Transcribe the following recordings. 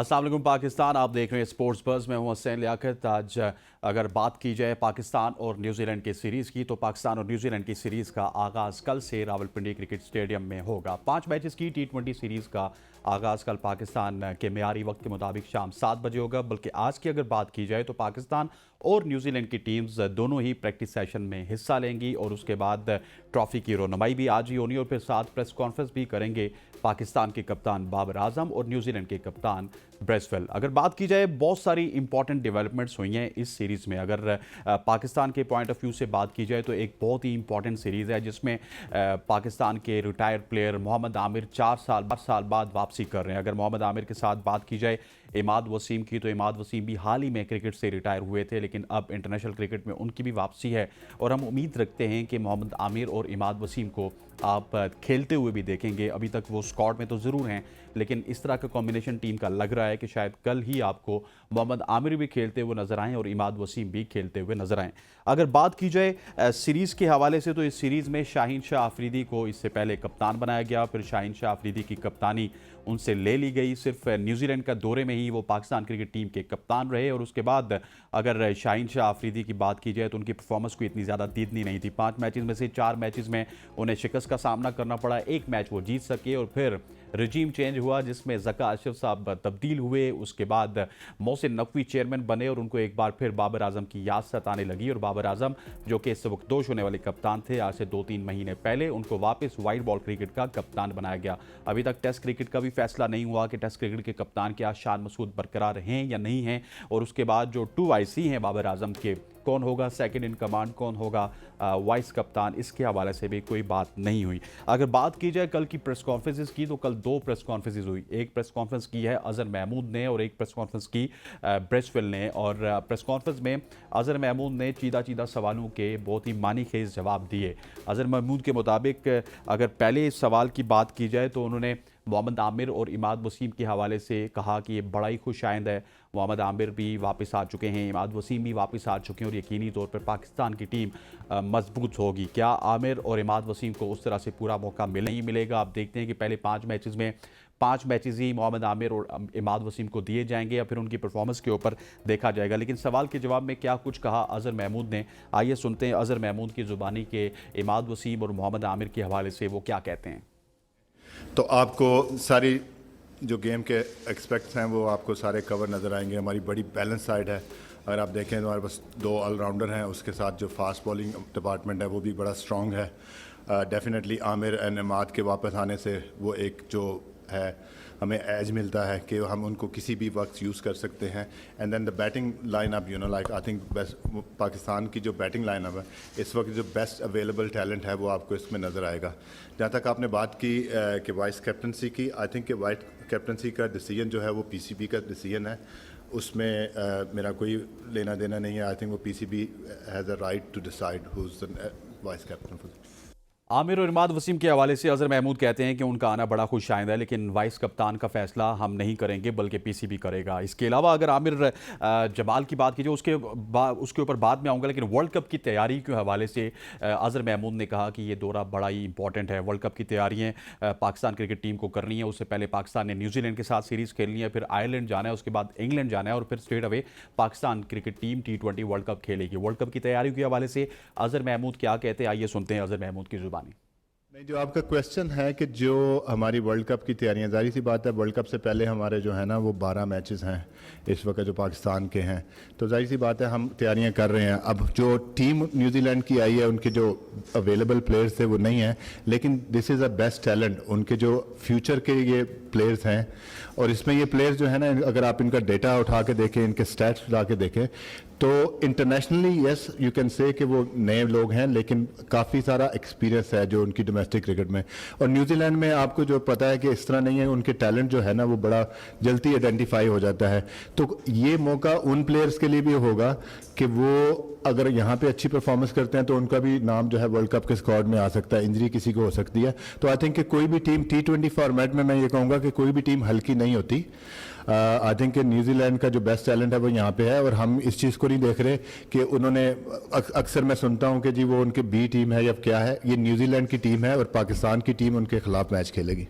अस्सलाम वालेकुम पाकिस्तान, आप देख रहे हैं स्पोर्ट्स बज़। मैं हूं हुसैन लियाकत। आज अगर बात की जाए पाकिस्तान और न्यूजीलैंड की सीरीज़ की, तो पाकिस्तान और न्यूजीलैंड की सीरीज़ का आगाज़ कल से रावलपिंडी क्रिकेट स्टेडियम में होगा। 5 मैचेस की T20 सीरीज़ का आगाज़ कल पाकिस्तान के मियारी वक्त के मुताबिक शाम 7 बजे होगा। बल्कि आज की अगर बात की जाए तो पाकिस्तान और न्यूजीलैंड की टीम्स दोनों ही प्रैक्टिस सेशन में हिस्सा लेंगी और उसके बाद ट्रॉफी की रोनमाई भी आज ही होनी और फिर साथ प्रेस कॉन्फ्रेंस भी करेंगे पाकिस्तान के कप्तान बाबर आजम और न्यूजीलैंड के कप्तान ब्रेसवेल। अगर बात की जाए, बहुत सारी इंपॉर्टेंट डेवलपमेंट्स हुई हैं इस सीरीज़ में। अगर पाकिस्तान के पॉइंट ऑफ व्यू से बात की जाए तो एक बहुत ही इंपॉर्टेंट सीरीज़ है जिसमें पाकिस्तान के रिटायर्ड प्लेयर मोहम्मद आमिर 4 साल बाद वापसी कर रहे हैं। अगर मोहम्मद आमिर के साथ बात की जाए इमाद वसीम की, तो इमाद वसीम भी हाल ही में क्रिकेट से रिटायर हुए थे, लेकिन अब इंटरनेशनल क्रिकेट में उनकी भी वापसी है और हम उम्मीद रखते हैं कि मोहम्मद आमिर और इमाद वसीम को आप खेलते हुए भी देखेंगे। अभी तक वो स्क्वाड में तो ज़रूर हैं, लेकिन इस तरह का कॉम्बिनेशन टीम का लग रहा है कि शायद कल ही आपको मोहम्मद आमिर भी खेलते हुए नजर आएँ और इमाद वसीम भी खेलते हुए नजर आएँ। अगर बात की जाए सीरीज़ के हवाले से, तो इस सीरीज़ में शाहीन शाह अफरीदी को इससे पहले कप्तान बनाया गया, फिर शाहीन शाह अफरीदी की कप्तानी उनसे ले ली गई। सिर्फ न्यूजीलैंड का दौरे में ही वो पाकिस्तान क्रिकेट टीम के कप्तान रहे और उसके बाद अगर शाहीन शाह अफरीदी की बात की जाए तो उनकी परफॉर्मेंस को इतनी ज़्यादा दीदनी नहीं थी। 5 मैचेस में से 4 मैचेस में उन्हें शिकस्त का सामना करना पड़ा। एक मैच वो जीत सके और फिर रजीम चेंज हुआ जिसमें ज़का अशरफ साहब तब्दील हुए। उसके बाद मोहसिन नकवी चेयरमैन बने और उनको एक बार फिर बाबर आजम की याद सताने लगी और बाबर आजम, जो कि सबकदोश होने वाले कप्तान थे, आज से 2-3 महीने पहले उनको वापस वाइट बॉल क्रिकेट का कप्तान बनाया गया। अभी तक टेस्ट क्रिकेट का भी फैसला नहीं हुआ कि टेस्ट क्रिकेट के कप्तान क्या शान मसूद बरकरार हैं या नहीं हैं, और उसके बाद जो 2IC हैं बाबर आजम के, कौन होगा सेकंड इन कमांड, कौन होगा वाइस कप्तान, इसके हवाले से भी कोई बात नहीं हुई। अगर बात की जाए कल की प्रेस कॉन्फ्रेंसेस की, तो कल 2 प्रेस कॉन्फ्रेंसेस हुई। एक प्रेस कॉन्फ्रेंस की है अजहर महमूद ने और एक प्रेस कॉन्फ्रेंस की ब्रेसवेल ने। और प्रेस कॉन्फ्रेंस में अजहर महमूद ने चीदा चीदा सवालों के बहुत ही मानी खेज जवाब दिए। अजहर महमूद के मुताबिक अगर पहले इस सवाल की बात की जाए तो उन्होंने मोहम्मद आमिर और इमाद वसीम के हवाले से कहा कि ये बड़ा ही खुशाइंद है, मोहम्मद आमिर भी वापस आ चुके हैं, इमाद वसीम भी वापस आ चुके हैं और यकीनी तौर पर पाकिस्तान की टीम मजबूत होगी। क्या आमिर और इमाद वसीम को उस तरह से पूरा मौका नहीं मिलेगा? आप देखते हैं कि पहले 5 मैचेस में 5 मैचेस ही मोहम्मद आमिर और इमाद वसीम को दिए जाएंगे या फिर उनकी परफॉर्मेंस के ऊपर देखा जाएगा। लेकिन सवाल के जवाब में क्या कुछ कहा अजहर महमूद ने, आइए सुनते हैं अजहर महमूद की ज़ुबानी के इमाद वसीम और मोहम्मद आमिर के हवाले से वो क्या कहते हैं। तो आपको सारी जो गेम के एक्सपेक्ट्स हैं वो आपको सारे कवर नज़र आएंगे। हमारी बड़ी बैलेंस साइड है। अगर आप देखें तो हमारे पास 2 ऑलराउंडर हैं, उसके साथ जो फास्ट बॉलिंग डिपार्टमेंट है वो भी बड़ा स्ट्रॉन्ग है। डेफिनेटली आमिर एंड इमाद के वापस आने से वो एक जो है हमें एज मिलता है कि हम उनको किसी भी वक्त यूज़ कर सकते हैं। And then the batting lineup, you know, like I think best Pakistan की जो बैटिंग लाइनअप है इस वक्त जो बेस्ट अवेलेबल टैलेंट है वो आपको इसमें नज़र आएगा। जहाँ तक आपने बात की कि वाइस कैप्टनसी की, आई थिंक कि वाइस कैप्टनसी का डिसीजन जो है वो PCB का डिसीजन है, उसमें मेरा कोई लेना देना नहीं है। आई थिंक वो PCB has a right to decide who is the vice captain. Aamir और इमाद वसीम के हवाले से अजहर महमूद कहते हैं कि उनका आना बड़ा खुश आइंदा है, लेकिन वाइस कप्तान का फैसला हम नहीं करेंगे बल्कि PCB करेगा। इसके अलावा अगर आमिर जमाल की बात कीजिए उसके ऊपर बाद में आऊँगा, लेकिन वर्ल्ड कप की तैयारी के हवाले से अजहर महमूद ने कहा कि ये दौरा बड़ा ही इंपॉर्टेंट है। वर्ल्ड कप की तैयारियाँ पाकिस्तान क्रिकेट टीम को करनी है। उससे पहले पाकिस्तान ने न्यूजीलैंड के साथ सीरीज़ खेलनी है, फिर आयरलैंड जाना है, उसके बाद इंग्लैंड जाना है और फिर straight away Pakistan cricket team T20 world cup खेलेगी। वर्ल्ड कप की तैयारी के हवाले से अजहर महमूद क्या कहते हैं, आइए सुनते हैं अजहर महमूद की ज़ुबानी। नहीं, जो आपका क्वेश्चन है कि जो हमारी वर्ल्ड कप की तैयारियां, जाहिर सी बात है वर्ल्ड कप से पहले हमारे जो है ना वो 12 मैचेस हैं इस वक्त जो पाकिस्तान के हैं, तो जाहिर सी बात है हम तैयारियां कर रहे हैं। अब जो टीम न्यूजीलैंड की आई है उनके जो अवेलेबल प्लेयर्स थे वो नहीं है, लेकिन this is a best talent, उनके जो फ्यूचर के ये प्लेयर्स हैं। और इसमें ये प्लेयर्स जो है ना, अगर आप इनका डेटा उठा के देखें, इनके स्टैट्स उठा के देखें, तो internationally yes you can say कि वो नए लोग हैं, लेकिन काफ़ी सारा एक्सपीरियंस है जो उनकी डोमेस्टिक क्रिकेट में। और न्यूजीलैंड में आपको जो पता है कि इस तरह नहीं है, उनके टैलेंट जो है ना वो बड़ा जल्दी आइडेंटिफाई हो जाता है। तो ये मौका उन प्लेयर्स के लिए भी होगा कि वो अगर यहाँ पे अच्छी परफॉर्मेंस करते हैं तो उनका भी नाम जो है वर्ल्ड कप के स्क्वाड में आ सकता है। इंजरी किसी को हो सकती है, तो आई थिंक कि कोई भी टीम T20 फॉर्मेट में, मैं ये कहूँगा कि कोई भी टीम हल्की नहीं होती। आई थिंक कि न्यूजीलैंड का जो बेस्ट टैलेंट है वो यहाँ पे है और हम इस चीज़ को नहीं देख रहे कि उन्होंने अक्सर मैं सुनता हूँ कि जी वो उनकी B टीम है या क्या है। ये न्यूजीलैंड की टीम है और पाकिस्तान की टीम उनके खिलाफ मैच खेलेगी।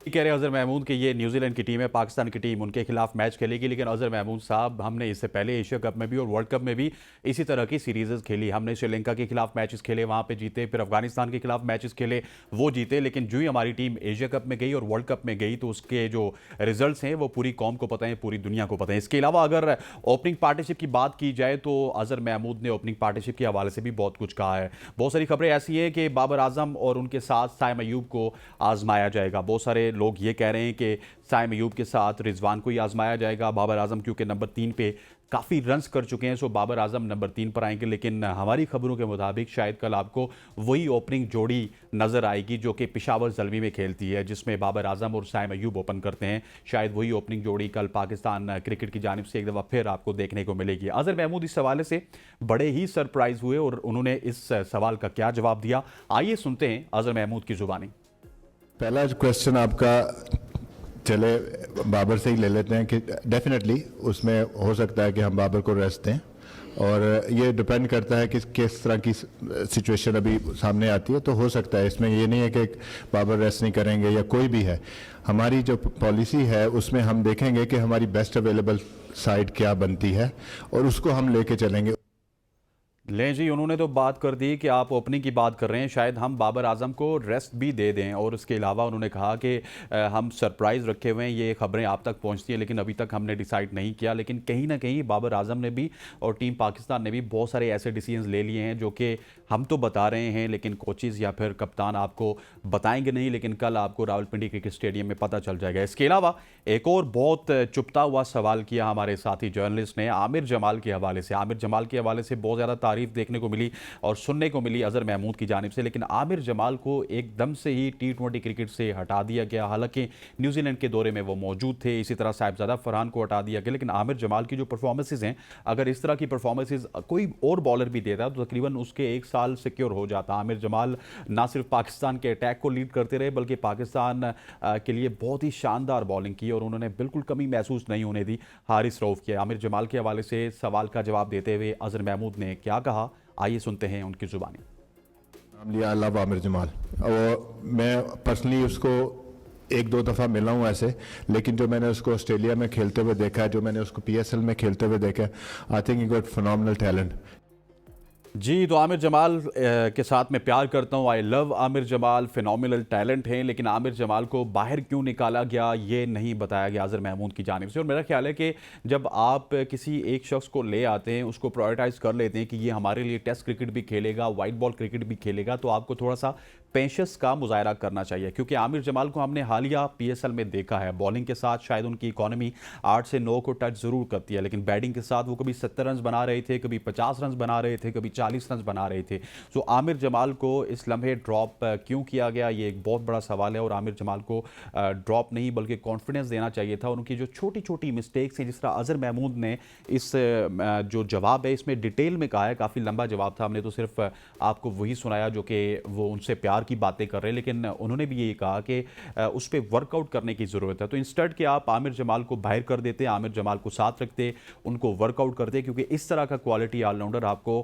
कह रहे हैं अजहर महमूद कि ये न्यूजीलैंड की टीम है, पाकिस्तान की टीम उनके खिलाफ मैच खेलेगी। लेकिन अजहर महमूद साहब, हमने इससे पहले एशिया कप में भी और वर्ल्ड कप में भी इसी तरह की सीरीज़ खेली। हमने श्रीलंका के खिलाफ मैचेस खेले, वहाँ पे जीते, फिर अफगानिस्तान के खिलाफ मैचेस खेले, वो जीते। लेकिन जो ही हमारी टीम एशिया कप में गई और वर्ल्ड कप में गई तो उसके जो रिजल्ट्स हैं वो पूरी कौम को पता है, पूरी दुनिया को पता है। इसके अलावा अगर ओपनिंग पार्टनरशिप की बात की जाए तो अजहर महमूद ने ओपनिंग पार्टनरशिप के हवाले से भी बहुत कुछ कहा है। बहुत सारी खबरें ऐसी है कि बाबर आजम और उनके साथ साइम अयूब को आजमाया जाएगा। बहुत सारे लोग ये कह रहे हैं कि साइम अयूब के साथ रिजवान को ही आजमाया जाएगा। बाबर आजम क्योंकि नंबर 3 पे काफ़ी रन्स कर चुके हैं, सो बाबर आजम नंबर 3 पर आएंगे। लेकिन हमारी खबरों के मुताबिक शायद कल आपको वही ओपनिंग जोड़ी नज़र आएगी जो कि पेशावर ज़ल्मी में खेलती है, जिसमें बाबर आजम और साइम अयूब ओपन करते हैं। शायद वही ओपनिंग जोड़ी कल पाकिस्तान क्रिकेट की जानिब से एक दफ़ा फिर आपको देखने को मिलेगी। अजहर महमूद इस हवाले से बड़े ही सरप्राइज हुए और उन्होंने इस सवाल का क्या जवाब दिया, आइए सुनते हैं अजहर महमूद की ज़ुबानी। पहला क्वेश्चन आपका, चले बाबर से ही ले लेते हैं कि डेफिनेटली उसमें हो सकता है कि हम बाबर को रेस्ट दें, और ये डिपेंड करता है कि किस तरह की सिचुएशन अभी सामने आती है। तो हो सकता है, इसमें ये नहीं है कि बाबर रेस्ट नहीं करेंगे या कोई भी है। हमारी जो पॉलिसी है उसमें हम देखेंगे कि हमारी बेस्ट अवेलेबल साइड क्या बनती है और उसको हम लेके चलेंगे। लें जी, उन्होंने तो बात कर दी कि आप ओपनिंग की बात कर रहे हैं, शायद हम बाबर आजम को रेस्ट भी दे दें। और उसके अलावा उन्होंने कहा कि हम सरप्राइज़ रखे हुए हैं, ये खबरें आप तक पहुंचती हैं लेकिन अभी तक हमने डिसाइड नहीं किया। लेकिन कहीं ना कहीं बाबर आजम ने भी और टीम पाकिस्तान ने भी बहुत सारे ऐसे डिसीजंस ले लिए हैं जो कि हम तो बता रहे हैं लेकिन कोचेज़ या फिर कप्तान आपको बताएंगे नहीं, लेकिन कल आपको रावलपिंडी क्रिकेट स्टेडियम में पता चल जाएगा। इसके अलावा एक और बहुत चुपता हुआ सवाल किया हमारे साथी जर्नलिस्ट ने आमिर जमाल के हवाले से। आमिर जमाल के हवाले से बहुत ज़्यादा तारीफ देखने को मिली और सुनने को मिली अजहर महमूद की जानिब से, लेकिन आमिर जमाल को एकदम से ही T20 क्रिकेट से हटा दिया गया। हालांकि न्यूजीलैंड के दौरे में वो मौजूद थे, इसी तरह साहिबजादा फरहान को हटा दिया गया। लेकिन आमिर जमाल की जो परफॉर्मेंसेज हैं, अगर इस तरह की परफॉर्मेंसेज कोई और बॉलर भी देता तो तकरीबन उसके 1 साल सिक्योर हो जाता। आमिर जमाल ना सिर्फ पाकिस्तान के अटैक को लीड करते रहे बल्कि पाकिस्तान के लिए बहुत ही शानदार बॉलिंग की और उन्होंने बिल्कुल कमी महसूस नहीं होने दी हारिस रऊफ की। आमिर जमाल के हवाले से सवाल का जवाब देते हुए अजहर महमूद ने क्या कहा, आइए सुनते हैं उनकी जुबानी। नाम लिया, आई लव आमिर जमाल, और मैं पर्सनली उसको 1-2 दफ़ा मिला हूँ ऐसे, लेकिन जो मैंने उसको ऑस्ट्रेलिया में खेलते हुए देखा है, जो मैंने उसको PSL में खेलते हुए देखा है, I think he got phenomenal talent. जी, तो आमिर जमाल के साथ मैं प्यार करता हूँ, I love Aamer Jamal, phenomenal talent हैं। लेकिन आमिर जमाल को बाहर क्यों निकाला गया ये नहीं बताया गया अजहर महमूद की जानिब से। और मेरा ख्याल है कि जब आप किसी एक शख्स को ले आते हैं, उसको प्रायोरिटाइज कर लेते हैं कि ये हमारे लिए टेस्ट क्रिकेट भी खेलेगा, वाइट बॉल क्रिकेट भी खेलेगा, तो आपको थोड़ा सा पेशेंस का मुजाहरा करना चाहिए। क्योंकि आमिर जमाल को हमने हालिया PSL में देखा है, बॉलिंग के साथ शायद उनकी इकॉनमी 8 से 9 को टच ज़रूर करती है, लेकिन बैटिंग के साथ वो कभी 70 रन बना रहे थे, कभी 50 रन बना रहे थे, कभी 40 रन बना रहे थे। तो आमिर जमाल को इस लम्हे ड्रॉप क्यों किया गया, ये एक बहुत बड़ा सवाल है। और आमिर जमाल को ड्रॉप नहीं बल्कि कॉन्फिडेंस देना चाहिए था। उनकी जो छोटी छोटी मिस्टेक्स हैं, जिस तरह अजहर महमूद ने इस जो जवाब है इसमें डिटेल में कहा है, काफ़ी लंबा जवाब था, हमने तो सिर्फ आपको वही सुनाया जो कि वो उनसे प्यार की बातें कर रहे हैं। लेकिन उन्होंने भी ये कहा कि उस पर वर्कआउट करने की ज़रूरत है। तो इंस्टेड कि आप आमिर जमाल को बाहर कर देते, आमिर जमाल को साथ रखते, उनको वर्कआउट करते, क्योंकि इस तरह का क्वालिटी ऑलराउंडर आपको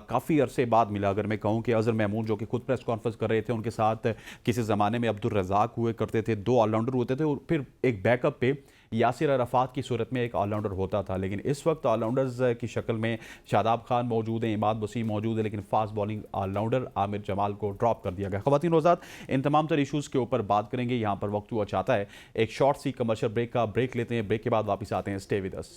काफ़ी अरसे बाद मिला। अगर मैं कहूँ कि अजहर महमूद जो कि खुद प्रेस कॉन्फ्रेंस कर रहे थे, उनके साथ किसी ज़माने में अब्दुल रज़ाक हुए करते थे, 2 ऑलराउंडर होते थे और फिर एक बैकअप पे यासिर अरफात की सूरत में एक ऑलराउंडर होता था। लेकिन इस वक्त ऑलराउंडर्स की शक्ल में शादाब खान मौजूद हैं, इमाद वसीम मौजूद है, लेकिन fast bowling allrounder Aamir Jamal को ड्रॉप कर दिया गया। ख़वातीन रोज़ात इन तमाम तर इशूज़ के ऊपर बात करेंगे। यहाँ पर वक्त हुआ चाहता है एक शॉर्ट सी कमर्शियल ब्रेक का, ब्रेक लेते हैं, ब्रेक के बाद वापस आते हैं। Stay with us.